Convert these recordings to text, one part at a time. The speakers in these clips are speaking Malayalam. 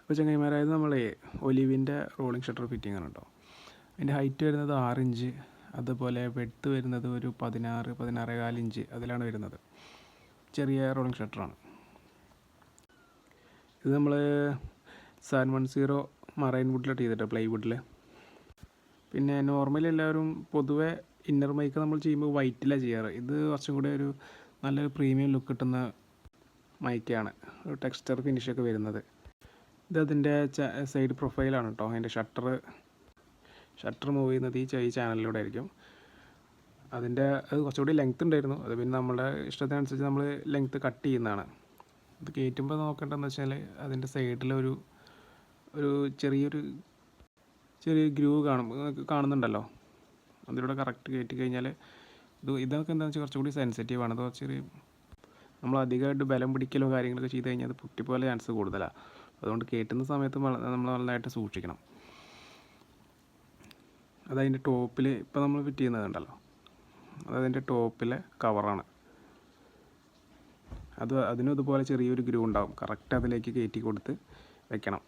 അപ്പോൾ ചങ്ങായിമാരായത് നമ്മളെ ഒലിവിൻ്റെ റോളിംഗ് ഷട്ടർ ഫിറ്റിംഗ് ആണ് കേട്ടോ. അതിൻ്റെ ഹൈറ്റ് വരുന്നത് 6 ഇഞ്ച്, അതുപോലെ വെഡ്ത്ത് വരുന്നത് ഒരു 16-16.25 ഇഞ്ച് അതിലാണ് വരുന്നത്. ചെറിയ റോളിംഗ് ഷട്ടറാണ് ഇത്. നമ്മൾ 710 മറൈൻ വുഡിലോട്ട് ചെയ്തിട്ട് പ്ലൈവുഡിൽ. പിന്നെ നോർമലി എല്ലാവരും പൊതുവെ ഇന്നർ മൈക്ക് നമ്മൾ ചെയ്യുമ്പോൾ വൈറ്റിലാണ് ചെയ്യാറ്. ഇത് കുറച്ചും കൂടി ഒരു നല്ലൊരു പ്രീമിയം ലുക്ക് കിട്ടുന്ന മൈക്കാണ്, ഒരു ടെക്സ്ചർ ഫിനിഷൊക്കെ വരുന്നത്. ഇത് അതിൻ്റെ സൈഡ് പ്രൊഫൈലാണ് കേട്ടോ. അതിൻ്റെ ഷട്ടർ മൂവ് ചെയ്യുന്നത് ഈ ചാനലിലൂടെ ആയിരിക്കും. അത് കുറച്ചുകൂടി ലെങ്ത്ത് ഉണ്ടായിരുന്നു. അത് പിന്നെ നമ്മുടെ ഇഷ്ടത്തിനനുസരിച്ച് നമ്മൾ ലെങ്ത്ത് കട്ട് ചെയ്യുന്നതാണ്. ഇത് കയറ്റുമ്പോൾ നോക്കേണ്ടതെന്ന് വെച്ചാൽ അതിൻ്റെ സൈഡിലൊരു ചെറിയ ഗ്രൂവ് കാണുന്നുണ്ടല്ലോ. അതിലൂടെ കറക്റ്റ് കയറ്റി കഴിഞ്ഞാൽ ഇതൊക്കെ എന്താണെന്ന് വെച്ചാൽ കുറച്ചുകൂടി സെൻസിറ്റീവാണ്. അത് കുറച്ചൊരു നമ്മൾ അധികമായിട്ട് ബലം പിടിക്കലോ കാര്യങ്ങളൊക്കെ ചെയ്ത് കഴിഞ്ഞാൽ അത് പൊട്ടിപ്പോലെ ചാൻസ് കൂടുതലാണ്. അതുകൊണ്ട് കയറ്റുന്ന സമയത്ത് നമ്മൾ നല്ലതായിട്ട് സൂക്ഷിക്കണം. അതതിൻ്റെ ടോപ്പിൽ ഇപ്പോൾ നമ്മൾ ഫിറ്റ് ചെയ്യുന്നതുണ്ടല്ലോ, അതതിൻ്റെ ടോപ്പിലെ കവറാണ്. അതിനും ഇതുപോലെ ചെറിയൊരു ഗ്രൂ ഉണ്ടാവും. കറക്റ്റ് അതിലേക്ക് കയറ്റി കൊടുത്ത് വെക്കണം.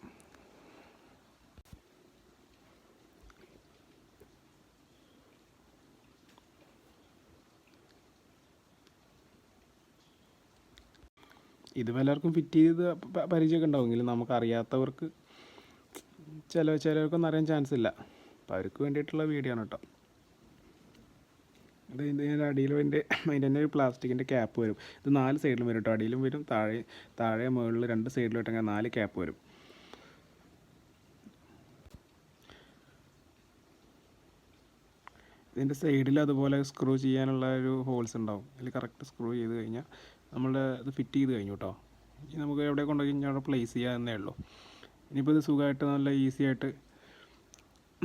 ഇത് പലർക്കും ഫിറ്റ് ചെയ്ത് പരിചയമൊക്കെ ഉണ്ടാവുമെങ്കിലും നമുക്കറിയാത്തവർക്ക് ചിലർക്കൊന്നും അറിയാൻ ചാൻസ് ഇല്ല. അപ്പോൾ അവർക്ക് വേണ്ടിയിട്ടുള്ള വീഡിയോ ആണ് കേട്ടോ. ഇതിൻ്റെ അടിയിൽ അതിൻ്റെ തന്നെ ഒരു പ്ലാസ്റ്റിക്കിൻ്റെ ക്യാപ്പ് വരും. ഇത് 4 സൈഡിലും വരും കേട്ടോ. അടിയിലും വരും, താഴെ മുകളിൽ 2 സൈഡിലോട്ട് അങ്ങനെ 4 ക്യാപ്പ് വരും. ഇതിൻ്റെ സൈഡിൽ അതുപോലെ സ്ക്രൂ ചെയ്യാനുള്ള ഒരു ഹോൾസ് ഉണ്ടാവും. അതിൽ കറക്റ്റ് സ്ക്രൂ ചെയ്ത് കഴിഞ്ഞാൽ ഇത് ഫിറ്റ് ചെയ്ത് കഴിഞ്ഞു കേട്ടോ. ഇനി നമുക്ക് എവിടെ കൊണ്ടുപോയി കഴിഞ്ഞാൽ അവിടെ പ്ലേസ് ചെയ്യാവുന്നേ ഉള്ളൂ. ഇനിയിപ്പോൾ ഇത് സുഖമായിട്ട് നല്ല ഈസി ആയിട്ട്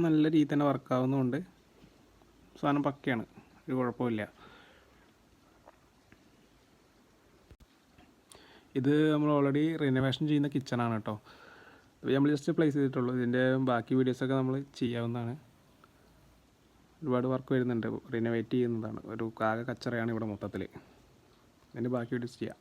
നല്ല രീതിയിൽ തന്നെ വർക്കാവുന്നതുകൊണ്ട് സാധനം പക്കയാണ്, ഒരു കുഴപ്പമില്ല. ഇത് നമ്മൾ ഓൾറെഡി റിനോവേഷൻ ചെയ്യുന്ന കിച്ചണാണ് കേട്ടോ. നമ്മൾ ജസ്റ്റ് പ്ലേസ് ചെയ്തിട്ടുള്ളൂ. ഇതിൻ്റെ ബാക്കി വീഡിയോസൊക്കെ നമ്മൾ ചെയ്യാവുന്നതാണ്. ഒരുപാട് വർക്ക് വരുന്നുണ്ട്, റിനോവേറ്റ് ചെയ്യുന്നതാണ്. ഒരു ആകെ കച്ചറയാണ് ഇവിടെ മൊത്തത്തിൽ. അതിൻ്റെ ബാക്കി വീഡിയോസ് ചെയ്യാം.